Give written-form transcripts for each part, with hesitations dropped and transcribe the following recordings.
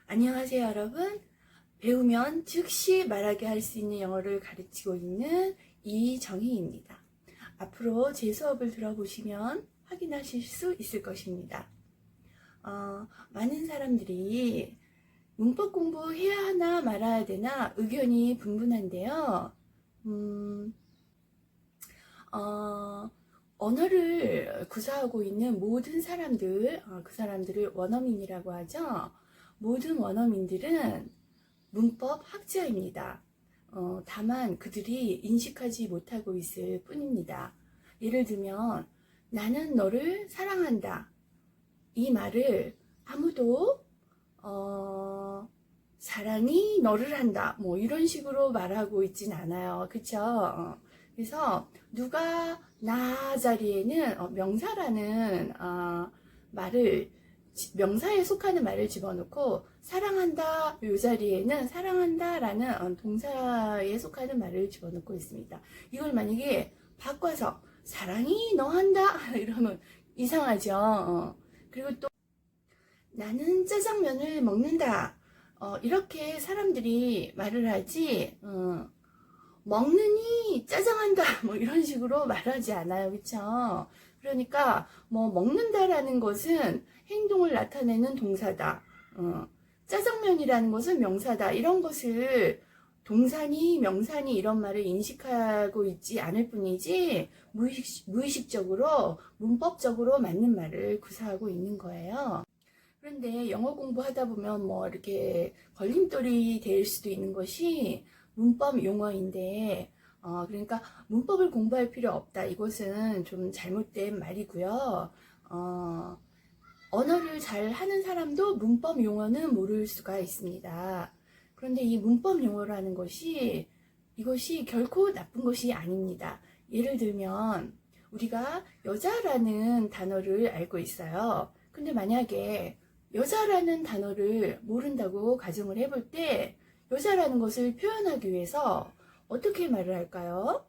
안녕하세요, 여러분. 배우면 즉시 말하게 할 수 있는 영어를 가르치고 있는 이정희입니다. 앞으로 제 수업을 들어보시면 확인하실 수 있을 것입니다. 많은 사람들이 문법 공부해야 하나 말아야 되나 의견이 분분한데요. 언어를 구사하고 있는 모든 사람들, 그 사람들을 원어민이라고 하죠. 모든 원어민들은 문법 학자입니다. 다만 그들이 인식하지 못하고 있을 뿐입니다. 예를 들면 나는 너를 사랑한다. 이 말을 아무도 사랑이 너를 한다. 뭐 이런 식으로 말하고 있진 않아요. 그쵸? 그래서 누가 나 자리에는 명사라는 말을 명사에 속하는 말을 집어넣고 사랑한다 이 자리에는 사랑한다 라는 동사에 속하는 말을 집어넣고 있습니다. 이걸 만약에 바꿔서 사랑이 너 한다 이러면 이상하죠. 그리고 또 나는 짜장면을 먹는다 이렇게 사람들이 말을 하지 먹느니 짜장한다 뭐 이런 식으로 말하지 않아요. 그쵸? 그러니까 뭐 먹는다라는 것은 행동을 나타내는 동사다. 짜장면이라는 것은 명사다. 이런 것을 동사니 명사니 이런 말을 인식하고 있지 않을 뿐이지 무의식적으로 문법적으로 맞는 말을 구사하고 있는 거예요. 그런데 영어 공부하다 보면 뭐 이렇게 걸림돌이 될 수도 있는 것이 문법 용어인데 그러니까 문법을 공부할 필요 없다. 이것은 좀 잘못된 말이고요. 언어를 잘 하는 사람도 문법 용어는 모를 수가 있습니다. 그런데 이 문법 용어라는 것이 이것이 결코 나쁜 것이 아닙니다. 예를 들면 우리가 여자라는 단어를 알고 있어요. 근데 만약에 여자라는 단어를 모른다고 가정을 해볼 때 여자라는 것을 표현하기 위해서 어떻게 말을 할까요?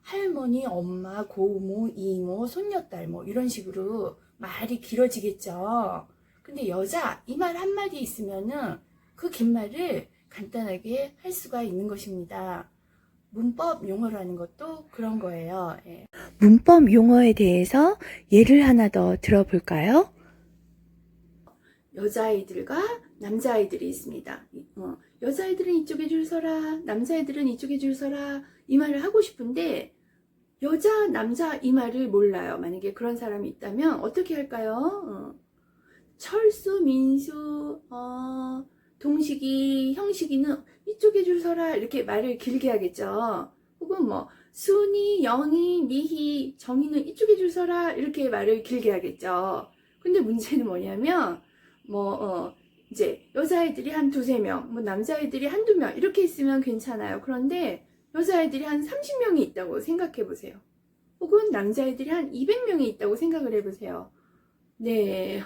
할머니, 엄마, 고모, 이모, 손녀딸 뭐 이런 식으로 말이 길어지겠죠. 근데 여자 이 말 한마디 있으면은 그 긴 말을 간단하게 할 수가 있는 것입니다. 문법 용어라는 것도 그런 거예요. 예. 문법 용어에 대해서 예를 하나 더 들어볼까요? 여자아이들과 남자아이들이 있습니다. 여자아이들은 이쪽에 줄 서라, 남자아이들은 이쪽에 줄 서라 이 말을 하고 싶은데 여자, 남자 이 말을 몰라요. 만약에 그런 사람이 있다면 어떻게 할까요? 철수, 민수, 동식이, 형식이는 이쪽에 줄 서라 이렇게 말을 길게 하겠죠. 혹은 뭐 순이, 영이, 미희, 정희는 이쪽에 줄 서라 이렇게 말을 길게 하겠죠. 근데 문제는 뭐냐면 이제 여자아이들이 한 두세 명, 뭐 남자아이들이 한두 명 이렇게 있으면 괜찮아요. 그런데 여자아이들이 한 30명이 있다고 생각해 보세요. 혹은 남자아이들이 한 200명이 있다고 생각을 해 보세요. 네,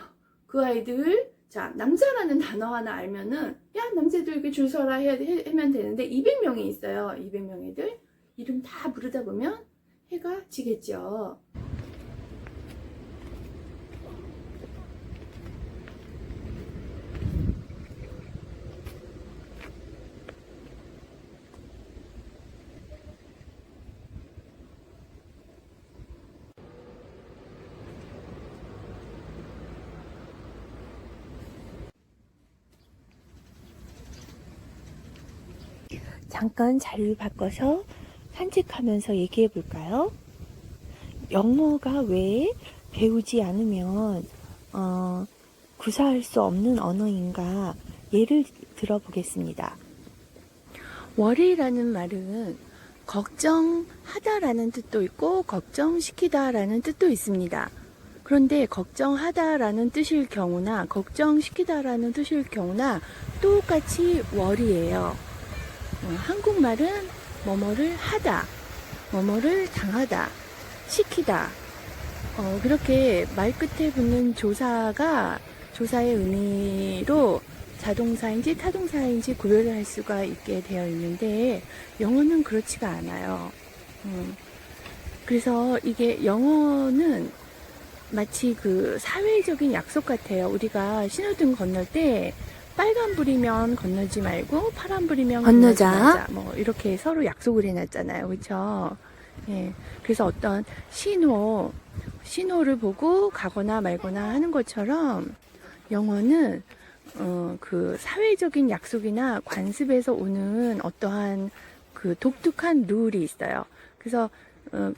그 아이들 자 남자라는 단어 하나 알면은 야 남자애들 이렇게 줄 서라 하면 되는데 200명이 있어요. 200명 애들 이름 다 부르다 보면 해가 지겠죠. 잠깐 자리를 바꿔서 산책하면서 얘기해 볼까요? 영어가 왜 배우지 않으면 구사할 수 없는 언어인가 예를 들어보겠습니다. worry라는 말은 걱정하다라는 뜻도 있고 걱정시키다라는 뜻도 있습니다. 그런데 걱정하다라는 뜻일 경우나 걱정시키다라는 뜻일 경우나 똑같이 worry예요. 한국말은 뭐뭐를 하다, 뭐뭐를 당하다, 시키다 그렇게 말 끝에 붙는 조사가 조사의 의미로 자동사인지 타동사인지 구별을 할 수가 있게 되어 있는데 영어는 그렇지가 않아요. 그래서 이게 영어는 마치 그 사회적인 약속 같아요. 우리가 신호등 건널 때 빨간불이면 건너지 말고 파란불이면 건너자. 건너지 말자. 뭐 이렇게 서로 약속을 해놨잖아요. 그렇죠? 예. 그래서 어떤 신호를 보고 가거나 말거나 하는 것처럼 영어는 그 사회적인 약속이나 관습에서 오는 어떠한 그 독특한 룰이 있어요. 그래서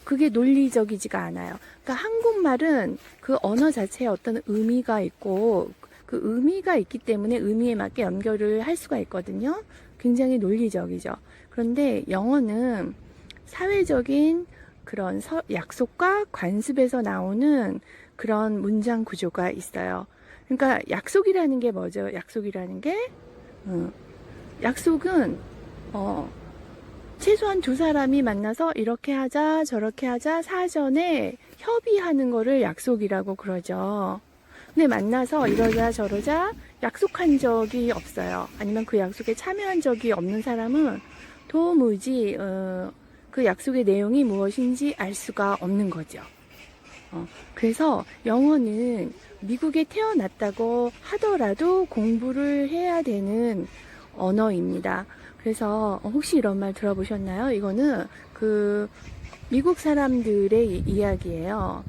그게 논리적이지가 않아요. 그러니까 한국말은 그 언어 자체에 어떤 의미가 있고 그 의미가 있기 때문에 의미에 맞게 연결을 할 수가 있거든요. 굉장히 논리적이죠. 그런데 영어는 사회적인 그런 약속과 관습에서 나오는 그런 문장 구조가 있어요. 그러니까 약속이라는 게 뭐죠? 약속이라는 게 약속은 최소한 두 사람이 만나서 이렇게 하자 저렇게 하자 사전에 협의하는 거를 약속이라고 그러죠. 근데 만나서 이러자 저러자 약속한 적이 없어요. 아니면 그 약속에 참여한 적이 없는 사람은 도무지 그 약속의 내용이 무엇인지 알 수가 없는 거죠. 그래서 영어는 미국에 태어났다고 하더라도 공부를 해야 되는 언어입니다. 그래서 혹시 이런 말 들어보셨나요? 이거는 그 미국 사람들의 이야기예요.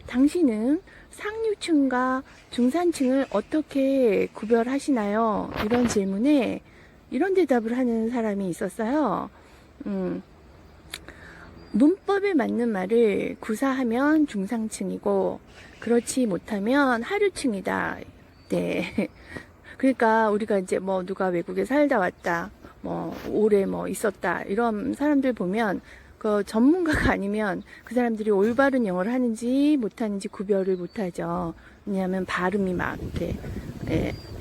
당신은 상류층과 중산층을 어떻게 구별하시나요? 이런 질문에 이런 대답을 하는 사람이 있었어요. 문법에 맞는 말을 구사하면 중상층이고 그렇지 못하면 하류층이다. 네. 그러니까 우리가 이제 뭐 누가 외국에 살다 왔다, 뭐 오래 뭐 있었다 이런 사람들 보면 그 전문가가 아니면 그 사람들이 올바른 영어를 하는지 못하는지 구별을 못하죠. 왜냐하면 발음이 막 이렇게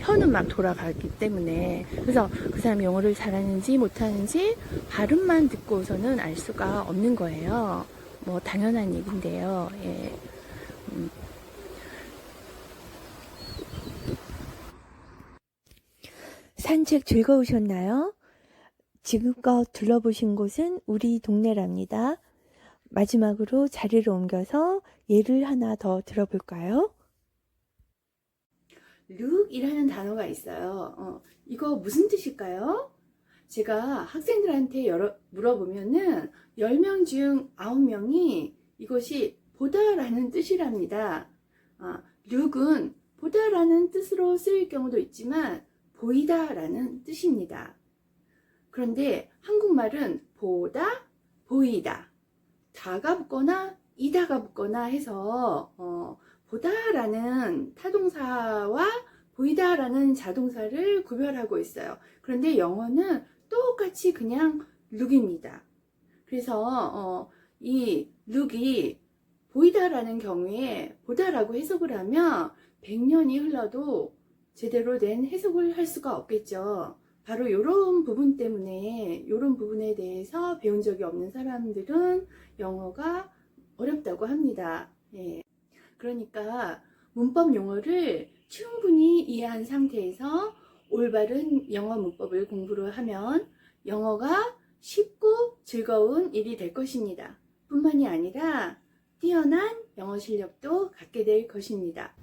혀는 막 돌아가기 때문에. 그래서 그 사람이 영어를 잘하는지 못하는지 발음만 듣고서는 알 수가 없는 거예요. 뭐 당연한 얘기인데요. 예. 산책 즐거우셨나요? 지금껏 둘러보신 곳은 우리 동네랍니다. 마지막으로 자리를 옮겨서 예를 하나 더 들어볼까요? 룩이라는 단어가 있어요. 이거 무슨 뜻일까요? 제가 학생들한테 물어보면은 10명 중 9명이 이것이 보다라는 뜻이랍니다. 룩은 보다라는 뜻으로 쓰일 경우도 있지만 보이다라는 뜻입니다. 그런데 한국말은 보다, 보이다, 다가 붙거나 이다가 붙거나 해서 보다라는 타동사와 보이다라는 자동사를 구별하고 있어요. 그런데 영어는 똑같이 그냥 look입니다. 그래서 이 look이 보이다라는 경우에 보다라고 해석을 하면 100년이 흘러도 제대로 된 해석을 할 수가 없겠죠. 바로 이런 부분 때문에 이런 부분에 대해서 배운 적이 없는 사람들은 영어가 어렵다고 합니다. 예. 그러니까 문법 용어를 충분히 이해한 상태에서 올바른 영어 문법을 공부를 하면 영어가 쉽고 즐거운 일이 될 것입니다. 뿐만이 아니라 뛰어난 영어 실력도 갖게 될 것입니다.